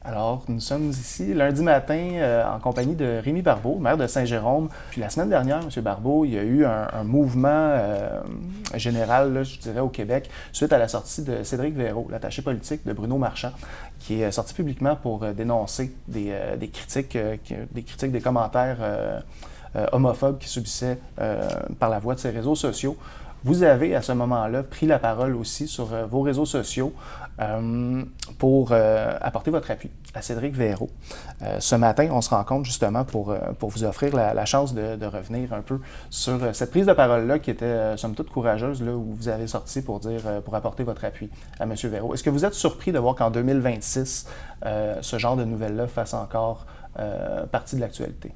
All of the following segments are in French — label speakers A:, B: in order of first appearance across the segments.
A: Alors, nous sommes ici lundi matin en compagnie de Rémi Barbeau, maire de Saint-Jérôme. Puis la semaine dernière, M. Barbeau, il y a eu un mouvement général, là, je dirais, au Québec, suite à la sortie de Cédric Véraud, l'attaché politique de Bruno Marchand, qui est sorti publiquement pour dénoncer des critiques, des commentaires homophobes qui subissaient par la voie de ses réseaux sociaux. Vous avez à ce moment-là pris la parole aussi sur vos réseaux sociaux pour apporter votre appui à Cédric Véraud. Ce matin, on se rencontre justement pour vous offrir la chance de revenir un peu sur cette prise de parole-là qui était, somme toute, courageuse, là, où vous avez sorti pour dire, pour apporter votre appui à M. Véraud. Est-ce que vous êtes surpris de voir qu'en 2026, ce genre de nouvelles-là fasse encore partie de l'actualité?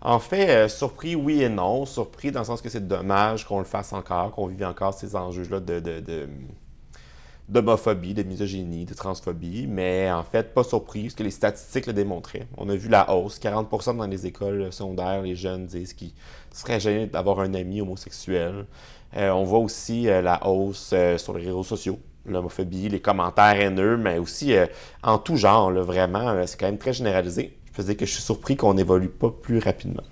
B: En fait, surpris, oui et non. Surpris dans le sens que c'est dommage qu'on le fasse encore, qu'on vive encore ces enjeux-là d'homophobie, de misogynie, de transphobie, mais en fait, pas surpris, parce que les statistiques le démontraient. On a vu la hausse. 40% dans les écoles secondaires, les jeunes disent qu'ils seraient gênés d'avoir un ami homosexuel. On voit aussi la hausse sur les réseaux sociaux, l'homophobie, les commentaires haineux, mais aussi en tout genre, là, vraiment, c'est quand même très généralisé. Je peux dire que je suis surpris qu'on n'évolue pas plus rapidement.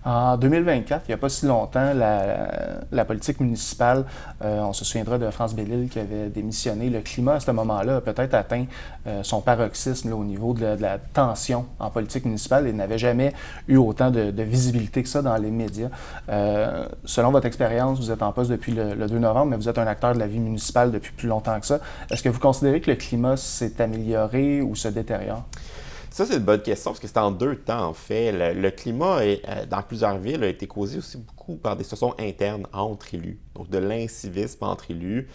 A: En 2024, il n'y a pas si longtemps, la politique municipale, on se souviendra de France Bellil qui avait démissionné. Le climat à ce moment-là a peut-être atteint son paroxysme là, au niveau de la tension en politique municipale et n'avait jamais eu autant de visibilité que ça dans les médias. Selon votre expérience, vous êtes en poste depuis le 2 novembre, mais vous êtes un acteur de la vie municipale depuis plus longtemps que ça. Est-ce que vous considérez que le climat s'est amélioré ou se détériore?
B: Ça, c'est une bonne question parce que c'est en deux temps, en fait. Le climat, dans plusieurs villes, a été causé aussi beaucoup par des situations internes entre élus, donc de l'incivisme entre élus.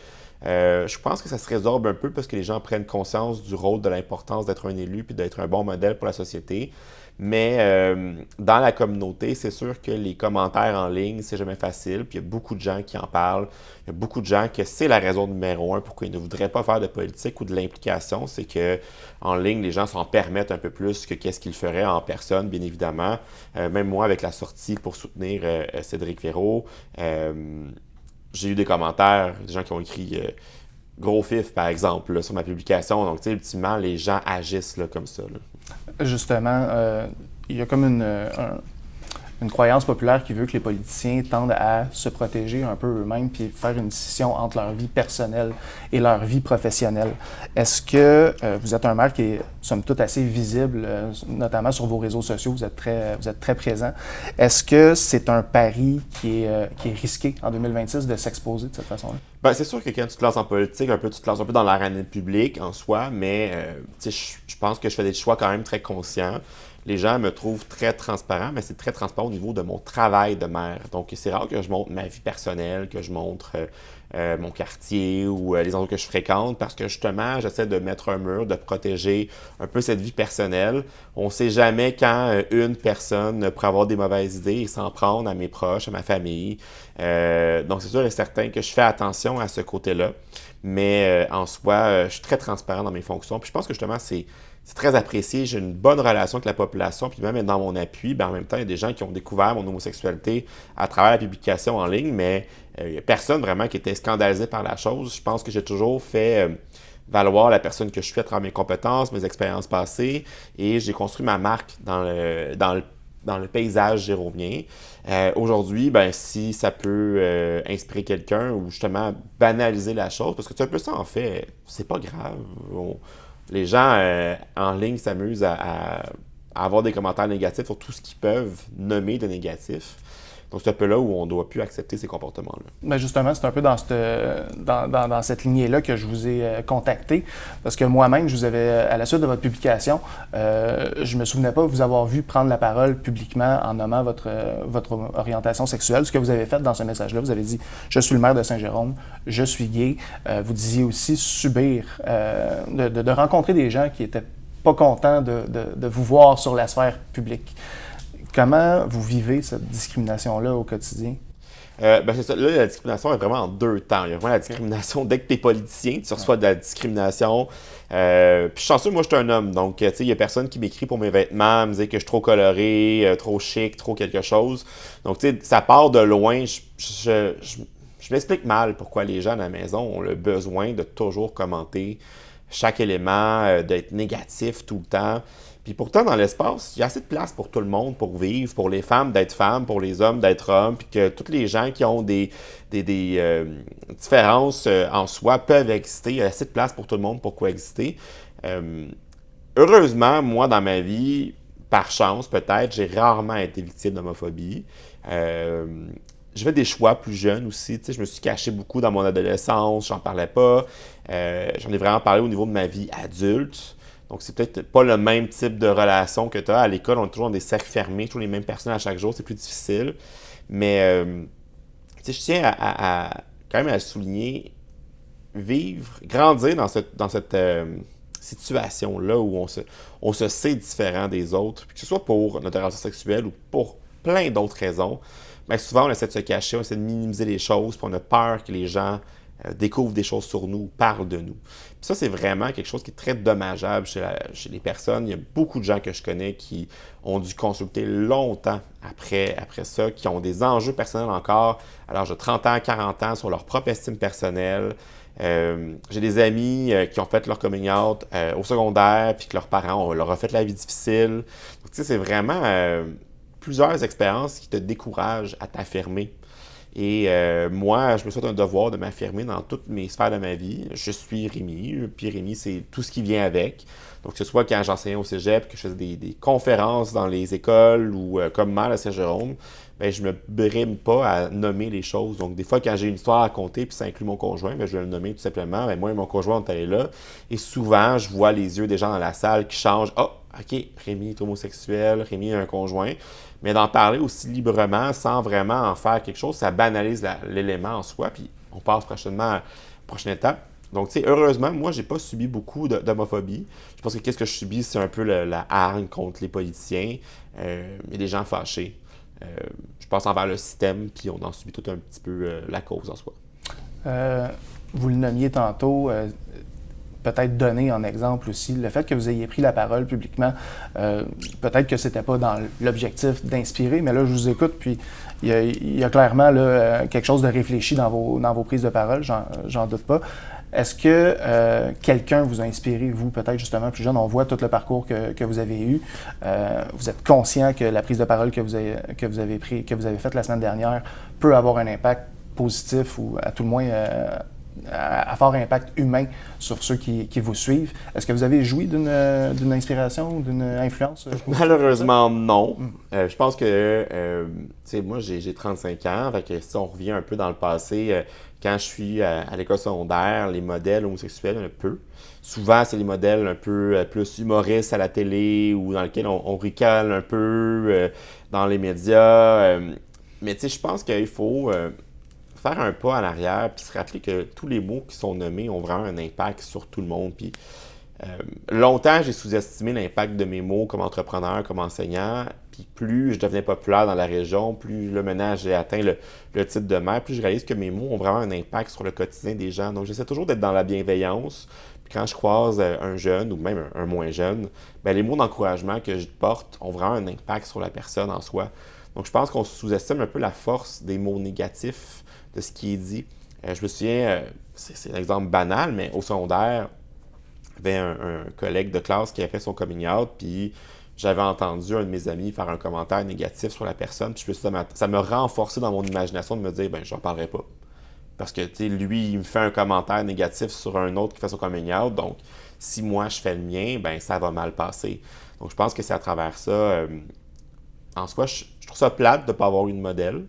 B: Je pense que ça se résorbe un peu parce que les gens prennent conscience du rôle, de l'importance d'être un élu puis d'être un bon modèle pour la société. Mais dans la communauté, c'est sûr que les commentaires en ligne, c'est jamais facile. Puis il y a beaucoup de gens qui en parlent. Il y a beaucoup de gens que c'est la raison numéro un pourquoi ils ne voudraient pas faire de politique ou de l'implication. C'est que en ligne, les gens s'en permettent un peu plus que qu'est-ce qu'ils feraient en personne, bien évidemment. Même moi, avec la sortie pour soutenir Cédric Véraud, j'ai eu des commentaires, des gens qui ont écrit gros fif, par exemple, là, sur ma publication. Donc, tu sais, ultimement, les gens agissent là, comme ça. Là.
A: Justement, il y a comme une croyance populaire qui veut que les politiciens tendent à se protéger un peu eux-mêmes puis faire une distinction entre leur vie personnelle et leur vie professionnelle. Est-ce que vous êtes un maire qui est, somme toute, assez visible, notamment sur vos réseaux sociaux, vous êtes très présent. Est-ce que c'est un pari qui est risqué en 2026 de s'exposer de cette façon-là?
B: Ben, c'est sûr que quand tu te lances en politique, tu te lances un peu dans l'arène publique en soi, mais je pense que je fais des choix quand même très conscients. Les gens me trouvent très transparent, mais c'est très transparent au niveau de mon travail de maire. Donc, c'est rare que je montre ma vie personnelle, que je montre mon quartier ou les endroits que je fréquente, parce que justement, j'essaie de mettre un mur, de protéger un peu cette vie personnelle. On ne sait jamais quand une personne pourrait avoir des mauvaises idées et s'en prendre à mes proches, à ma famille. Donc, c'est sûr et certain que je fais attention à ce côté-là. Mais en soi, je suis très transparent dans mes fonctions. Puis je pense que justement, c'est très apprécié. J'ai une bonne relation avec la population. Puis même dans mon appui, ben en même temps, il y a des gens qui ont découvert mon homosexualité à travers la publication en ligne, mais il n'y a personne vraiment qui était scandalisé par la chose. Je pense que j'ai toujours fait valoir la personne que je suis à travers mes compétences, mes expériences passées, et j'ai construit ma marque dans le paysage jérômien. Aujourd'hui, ben, si ça peut inspirer quelqu'un ou justement banaliser la chose, parce que c'est un peu ça en fait, c'est pas grave. Les gens en ligne s'amusent à avoir des commentaires négatifs sur tout ce qu'ils peuvent nommer de négatif. Donc c'est un peu là où on ne doit plus accepter ces comportements-là.
A: Ben justement, c'est un peu dans cette lignée-là que je vous ai contacté, parce que moi-même, je vous avais, à la suite de votre publication, je me souvenais pas vous avoir vu prendre la parole publiquement en nommant votre orientation sexuelle. Ce que vous avez fait dans ce message-là, vous avez dit « Je suis le maire de Saint-Jérôme, je suis gay ». Vous disiez aussi subir, de rencontrer des gens qui étaient pas contents de vous voir sur la sphère publique. Comment vous vivez cette discrimination-là au quotidien?
B: Ben c'est ça. Là, la discrimination est vraiment en deux temps. Il y a vraiment la discrimination dès que tu es politicien, tu reçois de la discrimination. Puis je suis chanceux, moi, je suis un homme. Donc, tu sais, il y a personne qui m'écrit pour mes vêtements, me dire que je suis trop coloré, trop chic, trop quelque chose. Donc, tu sais, ça part de loin. Je m'explique mal pourquoi les gens à la maison ont le besoin de toujours commenter chaque élément, d'être négatif tout le temps. Puis pourtant, dans l'espace, il y a assez de place pour tout le monde pour vivre, pour les femmes d'être femmes, pour les hommes d'être hommes, puis que tous les gens qui ont des différences en soi peuvent exister. Il y a assez de place pour tout le monde pour coexister. Heureusement, moi, dans ma vie, par chance peut-être, j'ai rarement été victime d'homophobie. Je fais des choix plus jeunes aussi. Tu sais, je me suis caché beaucoup dans mon adolescence, j'en parlais pas. J'en ai vraiment parlé au niveau de ma vie adulte. Donc, c'est peut-être pas le même type de relation que tu as. À l'école, on est toujours dans des cercles fermés, toujours les mêmes personnes à chaque jour, c'est plus difficile. Mais, tu sais, je tiens quand même à souligner, grandir dans cette situation-là où on se sait différent des autres, puis que ce soit pour notre relation sexuelle ou pour plein d'autres raisons. Mais souvent, on essaie de se cacher, on essaie de minimiser les choses, puis on a peur que les gens découvrent des choses sur nous, parlent de nous. Puis ça, c'est vraiment quelque chose qui est très dommageable chez les personnes. Il y a beaucoup de gens que je connais qui ont dû consulter longtemps après ça, qui ont des enjeux personnels encore à l'âge de 30 ans, 40 ans sur leur propre estime personnelle. J'ai des amis qui ont fait leur coming out au secondaire, puis que leurs parents leur ont fait la vie difficile. Donc, tu sais, c'est vraiment plusieurs expériences qui te découragent à t'affirmer. Et moi, je me souhaite un devoir de m'affirmer dans toutes mes sphères de ma vie. Je suis Rémi, puis Rémi, c'est tout ce qui vient avec. Donc, que ce soit quand j'enseignais au cégep, que je faisais des conférences dans les écoles ou comme maire à Saint-Jérôme, ben, je me brime pas à nommer les choses. Donc, des fois, quand j'ai une histoire à raconter, puis ça inclut mon conjoint, ben, je vais le nommer tout simplement. Ben, moi et mon conjoint, on est allés là. Et souvent, je vois les yeux des gens dans la salle qui changent. « Ah, OK, Rémi est homosexuel, Rémi a un conjoint. » Mais d'en parler aussi librement, sans vraiment en faire quelque chose, ça banalise l'élément en soi, puis on passe prochainement à la prochaine étape. Donc, tu sais, heureusement, moi, j'ai pas subi beaucoup d'homophobie. Je pense que qu'est-ce que je subis, c'est un peu la hargne contre les politiciens. Il y a des gens fâchés. Je pense envers le système, puis on en subit tout un petit peu la cause en soi.
A: Vous le nommiez tantôt, peut-être donner en exemple aussi le fait que vous ayez pris la parole publiquement. Peut-être que c'était pas dans l'objectif d'inspirer, mais là, je vous écoute, puis il y a clairement là, quelque chose de réfléchi dans vos prises de parole, j'en doute pas. Est-ce que quelqu'un vous a inspiré, vous, peut-être justement plus jeune? On voit tout le parcours que vous avez eu. Vous êtes conscient que la prise de parole que vous avez faite la semaine dernière peut avoir un impact positif ou à tout le moins à fort impact humain sur ceux qui vous suivent. Est-ce que vous avez joui d'une inspiration ou d'une influence?
B: Malheureusement, non. Je pense que, tu sais, moi, j'ai 35 ans, fait que si on revient un peu dans le passé, quand je suis à l'école secondaire, les modèles homosexuels, un peu. Souvent, c'est les modèles un peu plus humoristes à la télé ou dans lesquels on ricale un peu dans les médias. Mais tu sais, je pense qu'il faut faire un pas en arrière puis se rappeler que tous les mots qui sont nommés ont vraiment un impact sur tout le monde. Puis longtemps, j'ai sous-estimé l'impact de mes mots comme entrepreneur, comme enseignant. Puis plus je devenais populaire dans la région, plus le ménage j'ai atteint le titre de maire, plus je réalise que mes mots ont vraiment un impact sur le quotidien des gens. Donc j'essaie toujours d'être dans la bienveillance. Puis quand je croise un jeune ou même un moins jeune, ben les mots d'encouragement que je porte ont vraiment un impact sur la personne en soi. Donc je pense qu'on sous-estime un peu la force des mots négatifs, de ce qui est dit. Je me souviens, c'est un exemple banal, mais au secondaire, il y avait un collègue de classe qui a fait son coming out, puis j'avais entendu un de mes amis faire un commentaire négatif sur la personne, puis ça m'a renforcé dans mon imagination de me dire, ben, j'en parlerai pas. Parce que, tu sais, lui, il me fait un commentaire négatif sur un autre qui fait son coming out, donc si moi je fais le mien, ben, ça va mal passer. Donc, je pense que c'est à travers ça. En soi, je trouve ça plate de ne pas avoir eu de modèle.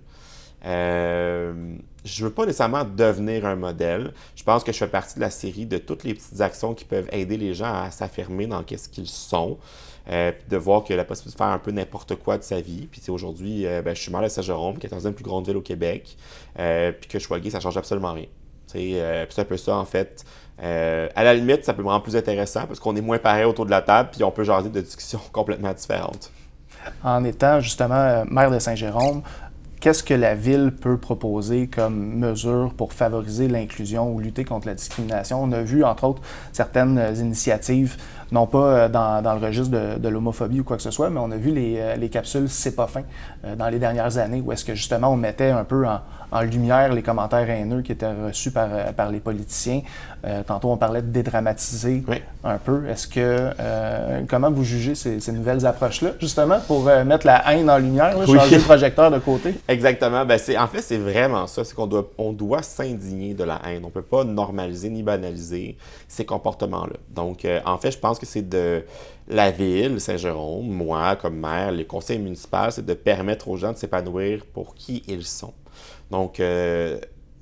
B: Je veux pas nécessairement devenir un modèle. Je pense que je fais partie de la série de toutes les petites actions qui peuvent aider les gens à s'affirmer dans qu'est-ce qu'ils sont. Puis de voir qu'il y a la possibilité de faire un peu n'importe quoi de sa vie. Puis aujourd'hui, je suis maire de Saint-Jérôme, 14e plus grande ville au Québec. Puis que je sois gay, ça change absolument rien. Puis c'est un peu ça, en fait. À la limite, ça peut me rendre plus intéressant parce qu'on est moins pareil autour de la table puis on peut jaser de discussions complètement différentes.
A: En étant justement maire de Saint-Jérôme, qu'est-ce que la Ville peut proposer comme mesure pour favoriser l'inclusion ou lutter contre la discrimination? On a vu, entre autres, certaines initiatives, non pas dans le registre de l'homophobie ou quoi que ce soit, mais on a vu les capsules C'est pas fin dans les dernières années, où est-ce que justement on mettait un peu en lumière les commentaires haineux qui étaient reçus par les politiciens. Tantôt, on parlait de dédramatiser un peu. Est-ce que comment vous jugez ces nouvelles approches-là, justement, pour mettre la haine en lumière, là, changer le projecteur de côté?
B: Exactement. En fait, c'est vraiment ça. C'est on doit s'indigner de la haine. On ne peut pas normaliser ni banaliser ces comportements-là. Donc, en fait, je pense que c'est de la Ville, Saint-Jérôme, moi, comme maire, les conseils municipaux, c'est de permettre aux gens de s'épanouir pour qui ils sont. Donc,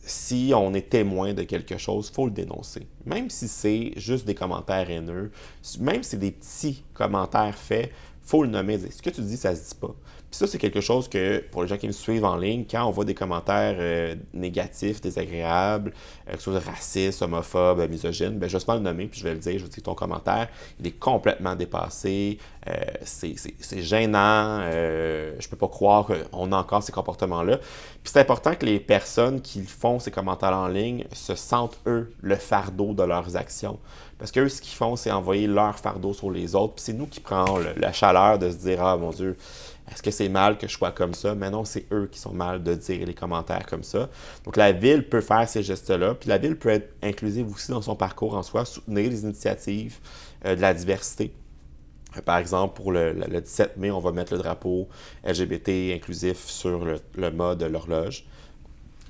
B: si on est témoin de quelque chose, il faut le dénoncer. Même si c'est juste des commentaires haineux, même si c'est des petits commentaires faits, il faut le nommer. Ce que tu dis, ça se dit pas. Puis ça, c'est quelque chose que, pour les gens qui me suivent en ligne, quand on voit des commentaires négatifs, désagréables, que ce soit racistes, homophobes, misogynes, je vais juste le nommer, puis je vais le dire, je vais dire ton commentaire, il est complètement dépassé, c'est gênant, je peux pas croire qu'on a encore ces comportements-là. Puis c'est important que les personnes qui font ces commentaires en ligne se sentent, eux, le fardeau de leurs actions. Parce qu'eux, ce qu'ils font, c'est envoyer leur fardeau sur les autres, puis c'est nous qui prenons la chaleur de se dire « Ah, mon Dieu, est-ce que c'est mal que je sois comme ça? » Mais non, c'est eux qui sont mal de dire les commentaires comme ça. Donc, la Ville peut faire ces gestes-là. Puis la Ville peut être inclusive aussi dans son parcours en soi, soutenir les initiatives de la diversité. Par exemple, pour le 17 mai, on va mettre le drapeau LGBT inclusif sur le mât de l'horloge.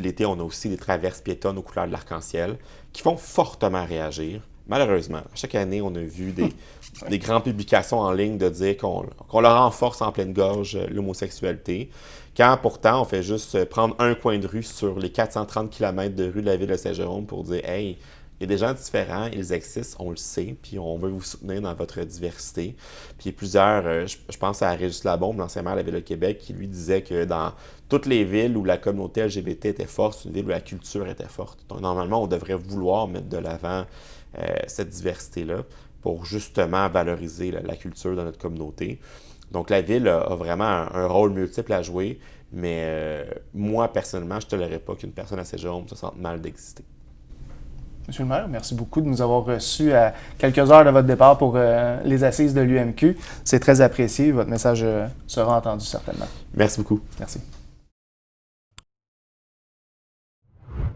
B: L'été, on a aussi des traverses piétonnes aux couleurs de l'arc-en-ciel qui font fortement réagir. Malheureusement, chaque année, on a vu des grandes publications en ligne de dire qu'on leur renforce en pleine gorge l'homosexualité, quand pourtant, on fait juste prendre un coin de rue sur les 430 km de rue de la ville de Saint-Jérôme pour dire « Hey, il y a des gens différents, ils existent, on le sait, puis on veut vous soutenir dans votre diversité. » Puis il y a plusieurs, je pense à Régis Labombe, l'ancien maire de la Ville de Québec, qui lui disait que dans toutes les villes où la communauté LGBT était forte, c'est une ville où la culture était forte. Donc normalement, on devrait vouloir mettre de l'avant cette diversité-là pour justement valoriser la culture de notre communauté. Donc la ville a vraiment un rôle multiple à jouer, mais moi, personnellement, je ne tolérerais pas qu'une personne à Saint-Jérôme se sente mal d'exister.
A: Monsieur le maire, merci beaucoup de nous avoir reçus à quelques heures de votre départ pour les assises de l'UMQ. C'est très apprécié. Votre message sera entendu certainement.
B: Merci beaucoup.
A: Merci.